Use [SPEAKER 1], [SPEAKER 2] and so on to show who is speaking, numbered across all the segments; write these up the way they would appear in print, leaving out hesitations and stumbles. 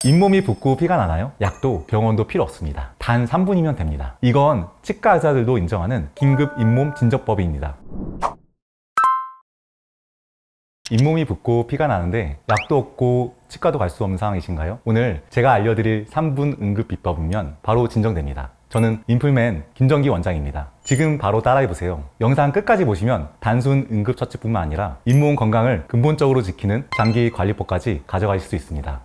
[SPEAKER 1] 잇몸이 붓고 피가 나나요? 약도 병원도 필요 없습니다. 단 3분이면 됩니다. 이건 치과 의사들도 인정하는 긴급 잇몸 진정법입니다. 잇몸이 붓고 피가 나는데 약도 없고 치과도 갈 수 없는 상황이신가요? 오늘 제가 알려드릴 3분 응급 비법이면 바로 진정됩니다. 저는 인플맨 김정기 원장입니다. 지금 바로 따라해보세요. 영상 끝까지 보시면 단순 응급처치뿐만 아니라 잇몸 건강을 근본적으로 지키는 장기 관리법까지 가져가실 수 있습니다.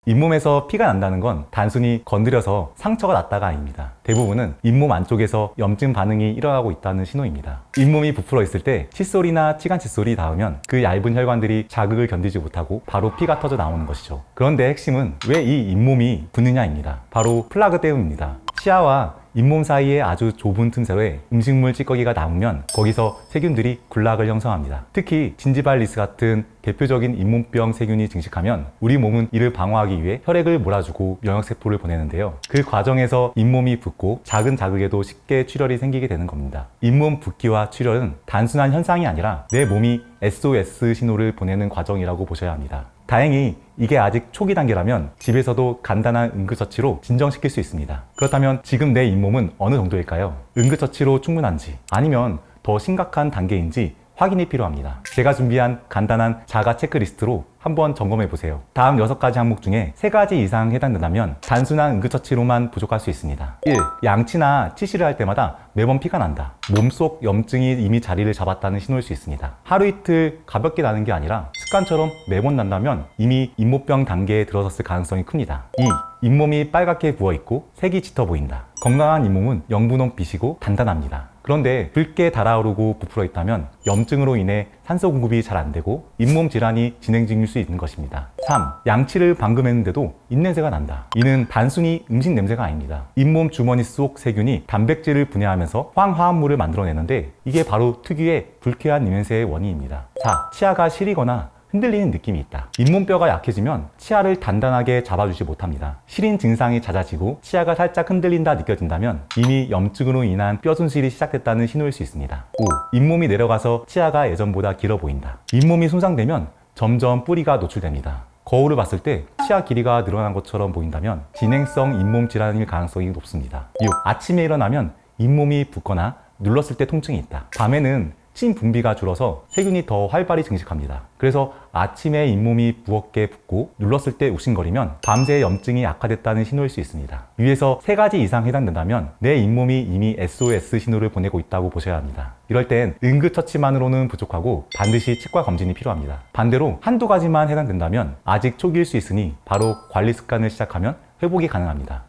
[SPEAKER 1] 잇몸에서 피가 난다는 건 단순히 건드려서 상처가 났다가 아닙니다. 대부분은 잇몸 안쪽에서 염증 반응이 일어나고 있다는 신호입니다. 잇몸이 부풀어 있을 때 칫솔이나 치간 칫솔이 닿으면 그 얇은 혈관들이 자극을 견디지 못하고 바로 피가 터져 나오는 것이죠. 그런데 핵심은 왜 이 잇몸이 붓느냐입니다. 바로 플라그 때문입니다. 치아와 잇몸 사이에 아주 좁은 틈새에 음식물 찌꺼기가 남으면 거기서 세균들이 굴락을 형성합니다. 특히 진지발리스 같은 대표적인 잇몸병 세균이 증식하면 우리 몸은 이를 방어하기 위해 혈액을 몰아주고 면역세포를 보내는데요. 그 과정에서 잇몸이 붓고 작은 자극에도 쉽게 출혈이 생기게 되는 겁니다. 잇몸 붓기와 출혈은 단순한 현상이 아니라 내 몸이 SOS 신호를 보내는 과정이라고 보셔야 합니다. 다행히 이게 아직 초기 단계라면 집에서도 간단한 응급처치로 진정시킬 수 있습니다. 그렇다면 지금 내 잇몸은 어느 정도일까요? 응급처치로 충분한지 아니면 더 심각한 단계인지 확인이 필요합니다. 제가 준비한 간단한 자가 체크리스트로 한번 점검해 보세요. 다음 6가지 항목 중에 3가지 이상 해당된다면 단순한 응급처치로만 부족할 수 있습니다. 1. 양치나 치실을 할 때마다 매번 피가 난다. 몸속 염증이 이미 자리를 잡았다는 신호일 수 있습니다. 하루 이틀 가볍게 나는 게 아니라 습관처럼 매번 난다면 이미 잇몸병 단계에 들어섰을 가능성이 큽니다. 2. 잇몸이 빨갛게 부어있고 색이 짙어 보인다. 건강한 잇몸은 영분홍빛이고 단단합니다. 그런데 붉게 달아오르고 부풀어 있다면 염증으로 인해 산소 공급이 잘 안 되고 잇몸 질환이 진행 중일 수 있는 것입니다. 3. 양치를 방금 했는데도 입냄새가 난다. 이는 단순히 음식 냄새가 아닙니다. 잇몸 주머니 속 세균이 단백질을 분해하면서 황화합물을 만들어내는데 이게 바로 특유의 불쾌한 입냄새의 원인입니다. 4. 치아가 시리거나 흔들리는 느낌이 있다. 잇몸뼈가 약해지면 치아를 단단하게 잡아주지 못합니다. 시린 증상이 잦아지고 치아가 살짝 흔들린다 느껴진다면 이미 염증으로 인한 뼈 손실이 시작됐다는 신호일 수 있습니다. 5. 잇몸이 내려가서 치아가 예전보다 길어 보인다. 잇몸이 손상되면 점점 뿌리가 노출됩니다. 거울을 봤을 때 치아 길이가 늘어난 것처럼 보인다면 진행성 잇몸 질환일 가능성이 높습니다. 6. 아침에 일어나면 잇몸이 붓거나 눌렀을 때 통증이 있다. 밤에는 침 분비가 줄어서 세균이 더 활발히 증식합니다. 그래서 아침에 잇몸이 부겁게 붓고 눌렀을 때 욱신거리면 밤새 염증이 악화됐다는 신호일 수 있습니다. 위에서 3가지 이상 해당된다면 내 잇몸이 이미 SOS 신호를 보내고 있다고 보셔야 합니다. 이럴 땐 응급처치만으로는 부족하고 반드시 치과 검진이 필요합니다. 반대로 한두 가지만 해당된다면 아직 초기일 수 있으니 바로 관리 습관을 시작하면 회복이 가능합니다.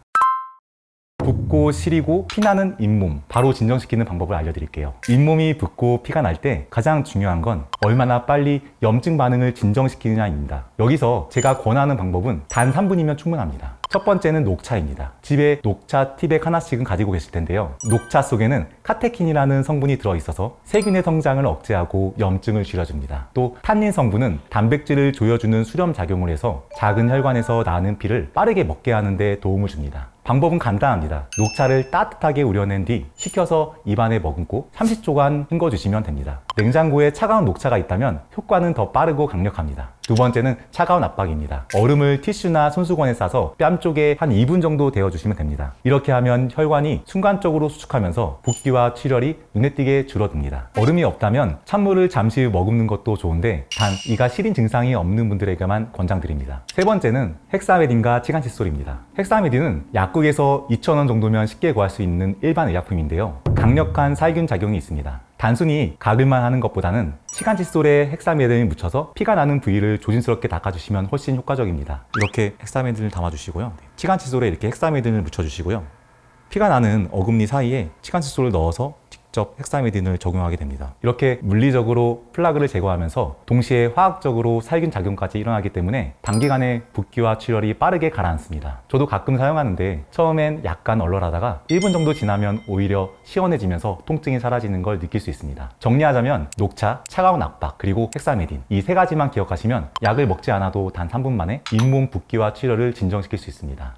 [SPEAKER 1] 붓고 시리고 피나는 잇몸, 바로 진정시키는 방법을 알려드릴게요. 잇몸이 붓고 피가 날 때 가장 중요한 건 얼마나 빨리 염증 반응을 진정시키느냐입니다. 여기서 제가 권하는 방법은 단 3분이면 충분합니다. 첫 번째는 녹차입니다. 집에 녹차 티백 하나씩은 가지고 계실 텐데요. 녹차 속에는 카테킨이라는 성분이 들어있어서 세균의 성장을 억제하고 염증을 줄여줍니다. 또 탄닌 성분은 단백질을 조여주는 수렴 작용을 해서 작은 혈관에서 나는 피를 빠르게 먹게 하는 데 도움을 줍니다. 방법은 간단합니다. 녹차를 따뜻하게 우려낸 뒤 식혀서 입안에 머금고 30초간 헹궈주시면 됩니다. 냉장고에 차가운 녹차가 있다면 효과는 더 빠르고 강력합니다. 두 번째는 차가운 압박입니다. 얼음을 티슈나 손수건에 싸서 뺨 쪽에 한 2분 정도 데워주시면 됩니다. 이렇게 하면 혈관이 순간적으로 수축하면서 붓기와 출혈이 눈에 띄게 줄어듭니다. 얼음이 없다면 찬물을 잠시 머금는 것도 좋은데 단 이가 시린 증상이 없는 분들에게만 권장드립니다. 세 번째는 헥사메딘과 치간칫솔입니다. 헥사메딘은 약국에서 2,000원 정도면 쉽게 구할 수 있는 일반 의약품인데요. 강력한 살균 작용이 있습니다. 단순히 가글만 하는 것보다는 치간칫솔에 헥사메딘을 묻혀서 피가 나는 부위를 조심스럽게 닦아주시면 훨씬 효과적입니다. 이렇게 헥사메딘을 담아주시고요. 치간칫솔에 이렇게 헥사메딘을 묻혀주시고요. 피가 나는 어금니 사이에 치간칫솔을 넣어서 직접 헥사메딘을 적용하게 됩니다. 이렇게 물리적으로 플라그를 제거하면서 동시에 화학적으로 살균 작용까지 일어나기 때문에 단기간에 붓기와 출혈이 빠르게 가라앉습니다. 저도 가끔 사용하는데 처음엔 약간 얼얼하다가 1분 정도 지나면 오히려 시원해지면서 통증이 사라지는 걸 느낄 수 있습니다. 정리하자면 녹차, 차가운 압박, 그리고 헥사메딘, 이 3가지만 기억하시면 약을 먹지 않아도 단 3분 만에 잇몸 붓기와 출혈을 진정시킬 수 있습니다.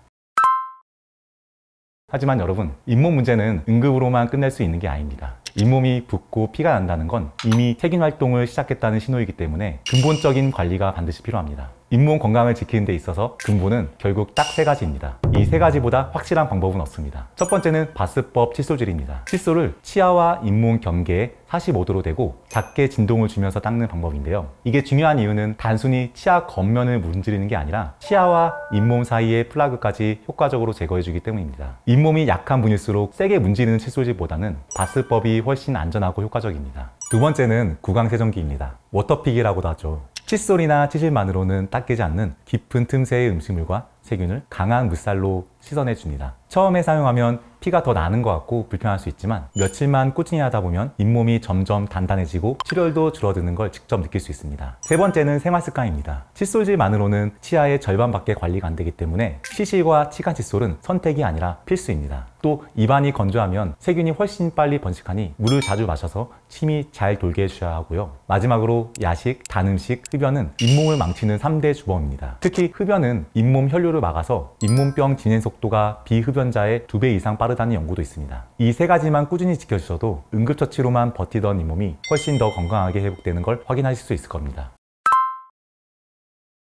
[SPEAKER 1] 하지만 여러분, 잇몸 문제는 응급으로만 끝낼 수 있는 게 아닙니다. 잇몸이 붓고 피가 난다는 건 이미 세균 활동을 시작했다는 신호이기 때문에 근본적인 관리가 반드시 필요합니다. 잇몸 건강을 지키는 데 있어서 근본은 결국 딱 3가지입니다. 이 3가지보다 확실한 방법은 없습니다. 첫 번째는 바스법 칫솔질입니다. 칫솔을 치아와 잇몸 경계에 45도로 대고 작게 진동을 주면서 닦는 방법인데요. 이게 중요한 이유는 단순히 치아 겉면을 문지르는 게 아니라 치아와 잇몸 사이의 플라그까지 효과적으로 제거해주기 때문입니다. 잇몸이 약한 분일수록 세게 문지르는 칫솔질보다는 바스법이 훨씬 안전하고 효과적입니다. 두 번째는 구강세정기입니다. 워터픽이라고도 하죠. 칫솔이나 치실만으로는 닦이지 않는 깊은 틈새의 음식물과 세균을 강한 물살로 씻어내줍니다. 처음에 사용하면 피가 더 나는 것 같고 불편할 수 있지만 며칠만 꾸준히 하다 보면 잇몸이 점점 단단해지고 출혈도 줄어드는 걸 직접 느낄 수 있습니다. 세 번째는 생활습관입니다. 칫솔질만으로는 치아의 절반밖에 관리가 안 되기 때문에 치실과 치간 칫솔은 선택이 아니라 필수입니다. 또 입안이 건조하면 세균이 훨씬 빨리 번식하니 물을 자주 마셔서 침이 잘 돌게 해주셔야 하고요. 마지막으로 야식, 단 음식, 흡연은 잇몸을 망치는 3대 주범입니다. 특히 흡연은 잇몸 혈류를 막아서 잇몸병 진행 속도가 비흡연자의 2배 이상 빠르다는 연구도 있습니다. 이 3가지만 꾸준히 지켜주셔도 응급처치로만 버티던 잇몸이 훨씬 더 건강하게 회복되는 걸 확인하실 수 있을 겁니다.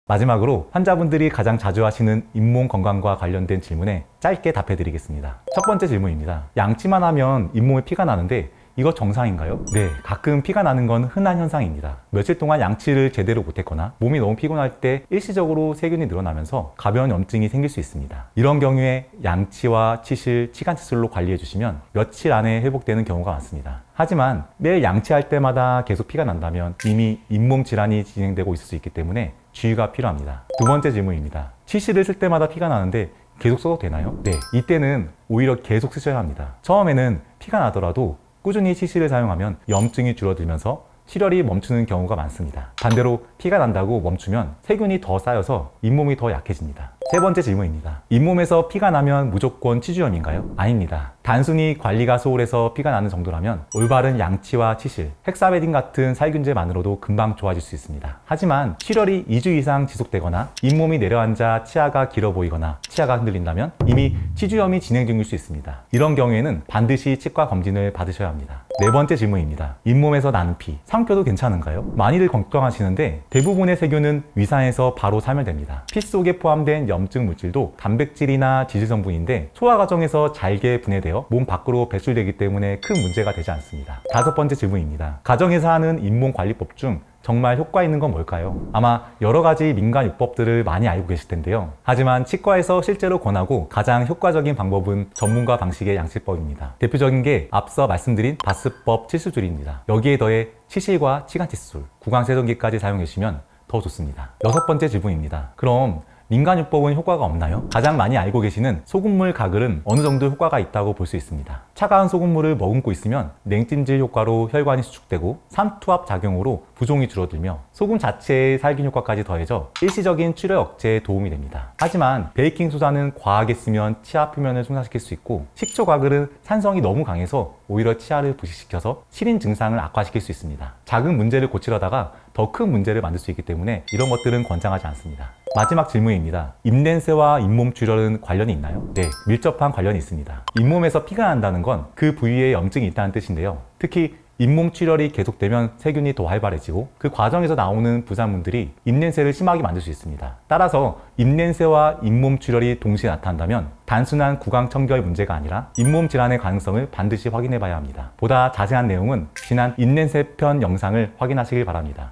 [SPEAKER 1] 마지막으로 환자분들이 가장 자주 하시는 잇몸 건강과 관련된 질문에 짧게 답해 드리겠습니다. 첫 번째 질문입니다. 양치만 하면 잇몸에 피가 나는데 이거 정상인가요? 네, 가끔 피가 나는 건 흔한 현상입니다. 며칠 동안 양치를 제대로 못했거나 몸이 너무 피곤할 때 일시적으로 세균이 늘어나면서 가벼운 염증이 생길 수 있습니다. 이런 경우에 양치와 치실, 치간 칫솔로 관리해 주시면 며칠 안에 회복되는 경우가 많습니다. 하지만 매일 양치할 때마다 계속 피가 난다면 이미 잇몸 질환이 진행되고 있을 수 있기 때문에 주의가 필요합니다. 두 번째 질문입니다. 치실을 쓸 때마다 피가 나는데 계속 써도 되나요? 네, 이때는 오히려 계속 쓰셔야 합니다. 처음에는 피가 나더라도 꾸준히 치실을 사용하면 염증이 줄어들면서 출혈이 멈추는 경우가 많습니다. 반대로 피가 난다고 멈추면 세균이 더 쌓여서 잇몸이 더 약해집니다. 세 번째 질문입니다. 잇몸에서 피가 나면 무조건 치주염인가요? 아닙니다. 단순히 관리가 소홀해서 피가 나는 정도라면 올바른 양치와 치실, 헥사베딘 같은 살균제만으로도 금방 좋아질 수 있습니다. 하지만 출혈이 2주 이상 지속되거나 잇몸이 내려앉아 치아가 길어 보이거나 치아가 흔들린다면 이미 치주염이 진행 중일 수 있습니다. 이런 경우에는 반드시 치과 검진을 받으셔야 합니다. 네 번째 질문입니다. 잇몸에서 나는 피, 상표도 괜찮은가요? 많이들 걱정하시는데 대부분의 세균은 위산에서 바로 살멸됩니다. 피 속에 포함된 염증 물질도 단백질이나 지질 성분인데 소화 과정에서 잘게 분해되어 몸 밖으로 배출되기 때문에 큰 문제가 되지 않습니다. 다섯 번째 질문입니다. 가정에서 하는 잇몸 관리법 중 정말 효과 있는 건 뭘까요? 아마 여러 가지 민간 요법들을 많이 알고 계실 텐데요. 하지만 치과에서 실제로 권하고 가장 효과적인 방법은 전문가 방식의 양치법입니다. 대표적인 게 앞서 말씀드린 바스법 칫솔질입니다. 여기에 더해 치실과 치간 칫솔, 구강세정기까지 사용해 주시면 더 좋습니다. 여섯 번째 질문입니다. 그럼 민간요법은 효과가 없나요? 가장 많이 알고 계시는 소금물 가글은 어느 정도 효과가 있다고 볼 수 있습니다. 차가운 소금물을 머금고 있으면 냉찜질 효과로 혈관이 수축되고 삼투압 작용으로 부종이 줄어들며 소금 자체의 살균 효과까지 더해져 일시적인 출혈 억제에 도움이 됩니다. 하지만 베이킹소다는 과하게 쓰면 치아 표면을 손상시킬 수 있고 식초 가글은 산성이 너무 강해서 오히려 치아를 부식시켜서 시린 증상을 악화시킬 수 있습니다. 작은 문제를 고치려다가 더 큰 문제를 만들 수 있기 때문에 이런 것들은 권장하지 않습니다. 마지막 질문입니다. 입냄새와 잇몸 출혈은 관련이 있나요? 네, 밀접한 관련이 있습니다. 잇몸에서 피가 난다는 건 그 부위에 염증이 있다는 뜻인데요. 특히 잇몸 출혈이 계속되면 세균이 더 활발해지고 그 과정에서 나오는 부산물들이 입냄새를 심하게 만들 수 있습니다. 따라서 입냄새와 잇몸 출혈이 동시에 나타난다면 단순한 구강 청결 문제가 아니라 잇몸 질환의 가능성을 반드시 확인해 봐야 합니다. 보다 자세한 내용은 지난 입냄새 편 영상을 확인하시길 바랍니다.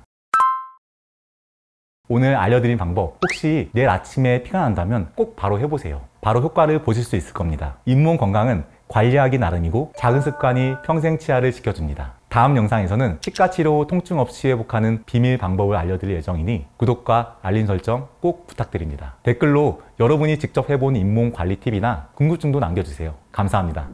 [SPEAKER 1] 오늘 알려드린 방법, 혹시 내일 아침에 피가 난다면 꼭 바로 해보세요. 바로 효과를 보실 수 있을 겁니다. 잇몸 건강은 관리하기 나름이고 작은 습관이 평생 치아를 지켜줍니다. 다음 영상에서는 치과 치료 통증 없이 회복하는 비밀 방법을 알려드릴 예정이니 구독과 알림 설정 꼭 부탁드립니다. 댓글로 여러분이 직접 해본 잇몸 관리 팁이나 궁금증도 남겨주세요. 감사합니다.